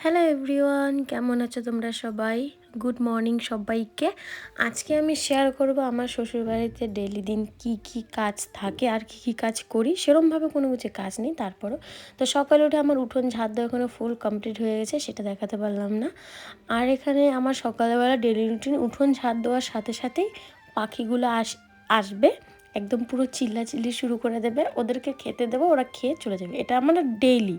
Hello everyone, কেমন আছো তোমরা সবাই? গুড মর্নিং সবাইকে। আজকে আমি শেয়ার করব আমার শ্বশুরবাড়িতে ডেলি দিন কি কি কাজ থাকে আর কি কি কাজ করি। সেরমভাবে কোনো কিছু কাজ নেই, তারপরও তো সকালে উঠে আমার উঠোন ঝাড় দেওয়া এখনো ফুল কমপ্লিট হয়ে গেছে, সেটা দেখাতে পারলাম না। আর এখানে আমার সকালবেলা ডেলি রুটিন, উঠোন ঝাড় দেওয়ার সাথে সাথেই পাখিগুলো আসবে, একদম পুরো চিল্লাচিল্লি শুরু করে দেবে, ওদেরকে খেতে দেবো, ওরা খেয়ে চলে যাবে। এটা আমার ডেইলি,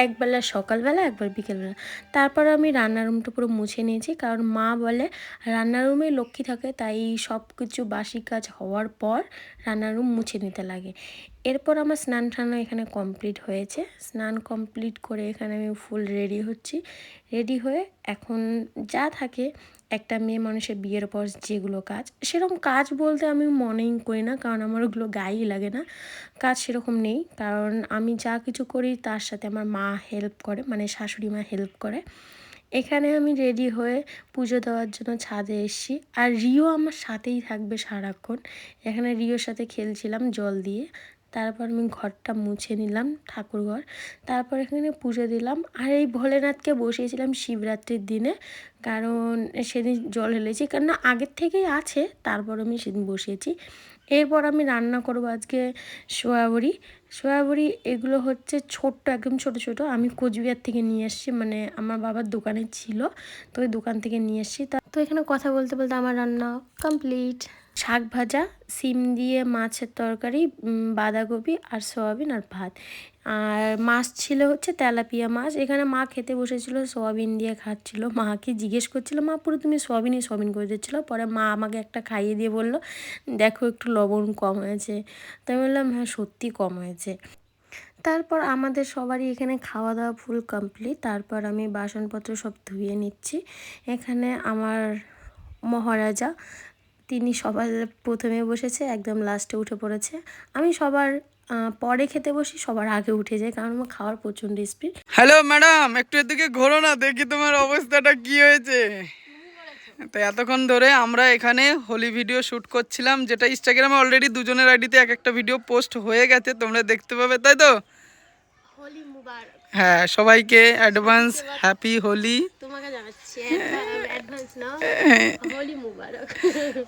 একবেলা সকালবেলা একবার বিকেলবেলা। তারপর আমি রান্নার রুমটা পুরো মুছে নিয়েছি, কারণ মা বলে রান্নার রুমে লক্ষ্মী থাকে, তাই সব কিছু বাসি কাজ হওয়ার পর রান্নার রুম মুছে নিতে লাগে। এরপর আমার স্নান টানও এখানে কমপ্লিট হয়েছে। স্নান কমপ্লিট করে এখানে আমি ফুল রেডি হচ্ছি। রেডি হয়ে এখন যা থাকে একটা মেয়ে মানুষের বিয়ের পর যেগুলো কাজ, সেরকম কাজ বলতে আমি মনেই করি না, কারণ আমার ওগুলো গায়েই লাগে না। কাজ সেরকম নেই, কারণ আমি যা কিছু করি তার সাথে আমার মা হেল্প করে, মানে শাশুড়ি মা হেল্প করে। এখানে আমি রেডি হয়ে পুজো দেওয়ার জন্য ছাদে এসেছি, আর রিও আমার সাথেই থাকবে সারাক্ষণ। এখানে রিওর সাথে খেলছিলাম জল দিয়ে। তারপর আমি ঘরটা মুছে নিলাম, ঠাকুরঘর। তারপর এখানে পুজো দিলাম, আর এই ভোলেনাথকে বসিয়েছিলাম শিবরাত্রির দিনে, কারণ সেদিন জল ঢেলেছি, কারণ আগের থেকেই আছে, তারপর আমি সেদিন বসিয়েছি। এরপর আমি রান্না করবো আজকে সোয়াবড়ি। সোয়াবড়ি এগুলো হচ্ছে ছোট্ট, একদম ছোট ছোট, আমি কোচবিহার থেকে নিয়ে এসেছি, মানে আমার বাবার দোকানে ছিল, তো ওই দোকান থেকে নিয়ে এসেছি। তো এখানে কথা বলতে বলতে আমার রান্না কমপ্লিট। শাক ভাজা, সিম দিয়ে মাছের তরকারি, বাঁধাকপি আর সয়াবিন আর ভাত। আর মাছ ছিল হচ্ছে তেলাপিয়া মাছ। এখানে মা খেতে বসেছিল, সোয়াবিন দিয়ে খাচ্ছিল। মাকে জিজ্ঞেস করছিল, মা পুরো তুমি সোয়াবিন করে দিচ্ছিলো। পরে মা আমাকে একটা খাইয়ে দিয়ে বললো, দেখো একটু লবণ কম হয়েছে। তাই বললাম হ্যাঁ সত্যি কম হয়েছে। তারপর আমাদের সবারই এখানে খাওয়া দাওয়া ফুল কমপ্লিট। তারপর আমি বাসনপত্র সব ধুয়ে নিচ্ছি। এখানে আমার মহারাজা, তিনি সবার প্রথমে বসেছে, একদম লাস্টে উঠে পড়েছে। আমি সবার পরে খেতে বসি, সবার আগে উঠে যাই, কারণ আমার খাওয়ার প্রচণ্ড স্পিড। হ্যালো ম্যাডাম, একটু এদিকে ঘোরো না, দেখি তোমার অবস্থাটা কি হয়েছে। তো এতক্ষণ ধরে আমরা এখানে হোলি ভিডিও শ্যুট করছিলাম, যেটা ইনস্টাগ্রামে অলরেডি দুজনের আইডিতে এক একটা ভিডিও পোস্ট হয়ে গেছে, তোমরা দেখতে পাবে, তাই তো? হোলি মুবারক। হ্যাঁ, সবাইকে অ্যাডভান্স হ্যাপি হোলি। তোমাকে জানাচ্ছি অ্যাডভান্স না, হোলি মুবারক।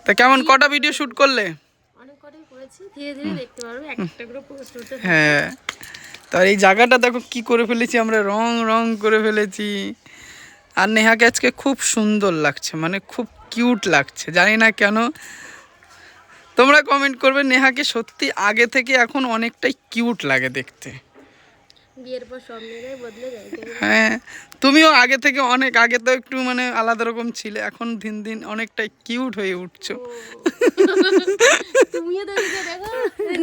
তা কেমন কটা ভিডিও শ্যুট করলে? অনেক কটাই করেছি, ধীরে ধীরে দেখতে পারবে, একটা করে পোস্ট হতে থাকে। হ্যাঁ, তার এই জায়গাটা দেখো কি করে ফেলেছি আমরা, রং রং করে ফেলেছি। আর নেহাকে আজকে খুব সুন্দর লাগছে, মানে খুব কিউট লাগছে, জানি না কেন। তোমরা কমেন্ট করবে, নেহাকে সত্যি আগে থেকে এখন অনেকটাই কিউট লাগে দেখতে। বিয়ের পর সব মেয়েরাই বদলে যায়। হ্যাঁ, তুমিও আগে থেকে অনেক, আগে তো একটু মানে আলাদা রকম ছিলে, এখন দিন দিন অনেকটাই কিউট হয়ে উঠছো। তুমিও তো নিজে দেখো,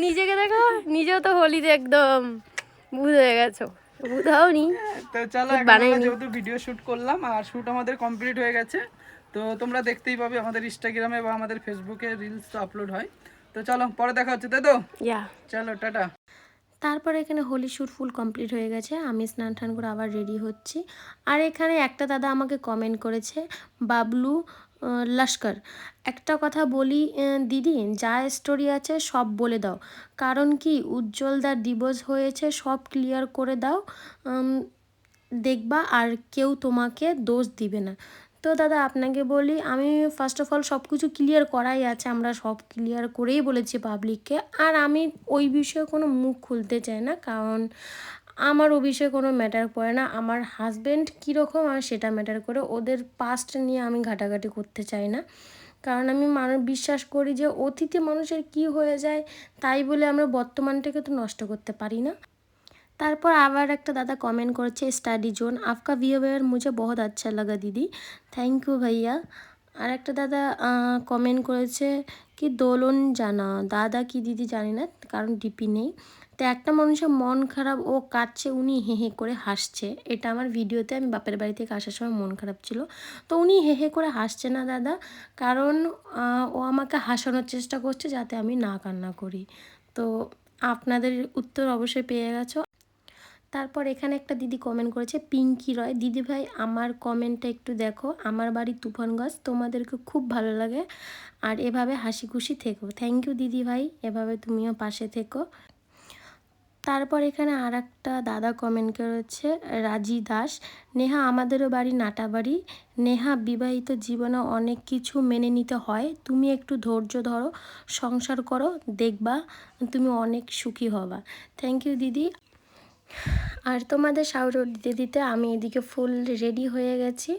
নিজেকে দেখো, নিজেও তো হোলিতে একদম ভূত হয়ে গেছো। ভূত হওনি, তো চলো, এখন আমরা যেহেতু ভিডিও শুট করলাম আর শুট আমাদের কমপ্লিট হয়ে গেছে, তো তোমরা দেখতেই পাবে আমাদের ইনস্টাগ্রামে বা আমাদের ফেসবুকে রিলস তো আপলোড হয়। তো চলো, পরে দেখা হচ্ছে, তাই তো? চলো, টাটা। তারপরে এখানে হোলি শ্যুট ফুল কমপ্লিট হয়ে গেছে, আমি স্নান টান করে আবার রেডি হচ্ছি। আর এখানে একটা দাদা আমাকে কমেন্ট করেছে, বাবলু লস্কর, একটা কথা বলি দিদি, যা স্টোরি আছে সব বলে দাও, কারণ কি উজ্জ্বলদার ডিভোর্স হয়েছে, সব ক্লিয়ার করে দাও, দেখবা আর কেউ তোমাকে দোষ দিবে না। তো দাদা আপনাকে বলি, আমি ফার্স্ট অফ অল সব কিছু ক্লিয়ার করাই আছে, আমরা সব ক্লিয়ার করেই বলেছি পাবলিককে। আর আমি ওই বিষয়ে কোনো মুখ খুলতে চাই না, কারণ আমার ও বিষয়ে কোনো ম্যাটার করে না। আমার হাজব্যান্ড কীরকম আর সেটা ম্যাটার করে, ওদের পাস্ট নিয়ে আমি ঘাটাঘাটি করতে চাই না। কারণ আমি বিশ্বাস করি যে অতীতে মানুষের কি হয়ে যায়, তাই বলে আমরা বর্তমানটাকে তো নষ্ট করতে পারি না। তারপর আবার একটা দাদা কমেন্ट করেছে, স্টাডি জোন आपका बिहेवियर मुझे बहुत अच्छा लगा दीदी, থ্যাংক ইউ ভাইয়া। আর একটা দাদা কমেন্ট করেছে কি দোলন জানা, দাদা কি দিদি জানি না, কারণ ডিপি নেই। তো একটা মানুষের মন খারাপ, ও কাঁদছে, উনি হে হে করে হাসছে। এটা আমার ভিডিওতে, আমি বাপের বাড়ি থেকে আসার সময় মন খারাপ ছিল, তো উনি হে হে করে হাসছে না দাদা, কারণ ও আমাকে হাসানোর চেষ্টা করছে যাতে আমি না কান্না করি। তো আপনাদের উত্তর অবশ্যই পেয়ে গেছো। তারপর এখানে একটা দিদি কমেন্ট করেছে, পিঙ্কি রয়, দিদি ভাই আমার কমেন্টটা একটু দেখো, আমার বাড়ি তুফানগঞ্জ, তোমাদেরকে খুব ভালো লাগে আর এভাবে হাসি খুশি থেকো। থ্যাংক ইউ দিদি ভাই, এভাবে তুমিও পাশে থেকো। তারপর এখানে আর একটা দাদা কমেন্ট করেছে, রাজি দাস, নেহা আমাদেরও বাড়ি নাটাবাড়ি, নেহা বিবাহিত জীবনে অনেক কিছু মেনে নিতে হয়, তুমি একটু ধৈর্য ধরো, সংসার করো, দেখবা তুমি অনেক সুখী হবা। থ্যাংক ইউ দিদি। আর তোমাদের শাউট দিতে দিতে আমি এদিকে ফুল রেডি হয়ে গেছি,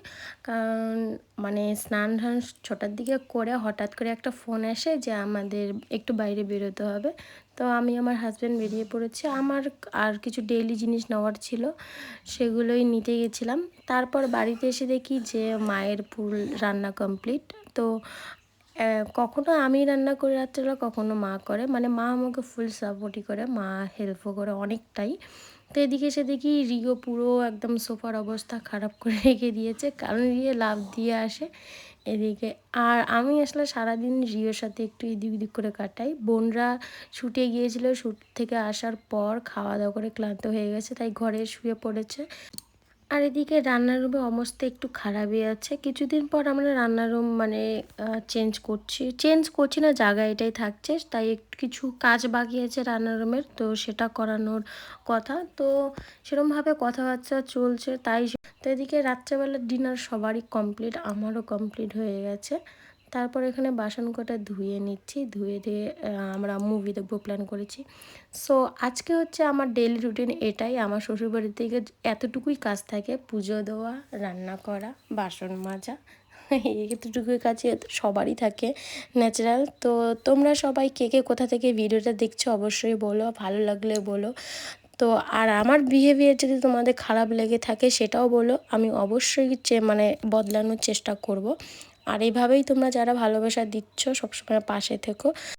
কারণ মানে স্নান ধান ছটার দিকে করে হঠাৎ করে একটা ফোন আসে যে আমাদের একটু বাইরে বেরোতে হবে। তো আমি আমার হাজব্যান্ড বেরিয়ে পড়েছি, আমার আর কিছু ডেইলি জিনিস নেওয়ার ছিল, সেগুলোই নিতে গেছিলাম। তারপর বাড়িতে এসে দেখি যে মায়ের ফুল রান্না কমপ্লিট। তো কখনো আমি রান্না করি রাত্রেবেলা, কখনো মা করে, মানে মা আমাকে ফুল সাপোর্টই করে, মা হেল্পও করে অনেকটাই। তো এদিকে এসে দেখি রিও পুরো একদম সোফার অবস্থা খারাপ করে রেখে দিয়েছে, কারণ রিও লাফ দিয়ে আসে এদিকে। আর আমি আসলে সারাদিন রিওর সাথে একটু এদিক ওদিক করে কাটাই। বোনরা শুটে গিয়েছিল, শ্যুট থেকে আসার পর খাওয়া দাওয়া করে ক্লান্ত হয়ে গেছে, তাই ঘরে শুয়ে পড়েছে। আর এদিকে রান্নার রুমে অবস্থা একটু খারাপই আছে। কিছুদিন পর আমরা রান্নার রুম মানে চেঞ্জ করছি না, জায়গা এটাই থাকছে, তাই একটু কিছু কাজ বাকি আছে রান্নার রুমের, তো সেটা করানোর কথা। তো সেরকমভাবে কথাবার্তা চলছে, তাই তো এদিকে রাত্রেবেলার ডিনার সবারই কমপ্লিট, আমারও কমপ্লিট হয়ে গেছে। তারপর এখানে বাসন কটা ধুয়ে নিচ্ছি, ধুয়ে দিয়ে আমরা মুভি দেখবো প্ল্যান করেছি। সো আজকে হচ্ছে আমার ডেইলি রুটিন এটাই। আমার শ্বশুরবাড়ি থেকে এতটুকুই কাজ থাকে, পুজো দেওয়া, রান্না করা, বাসন মাজা, এতটুকুই কাজই সবারই থাকে, ন্যাচারাল। তো তোমরা সবাই কে কে কোথা থেকে ভিডিওটা দেখছো অবশ্যই বলো, ভালো লাগলে বলো। তো আর আমার বিহেভিয়ার যদি তোমাদের খারাপ লেগে থাকে সেটাও বলো, আমি অবশ্যই মানে বদলানোর চেষ্টা করব। আর এইভাবেই তোমরা যারা ভালোবাসা দিচ্ছ সবসময় পাশে থেকো।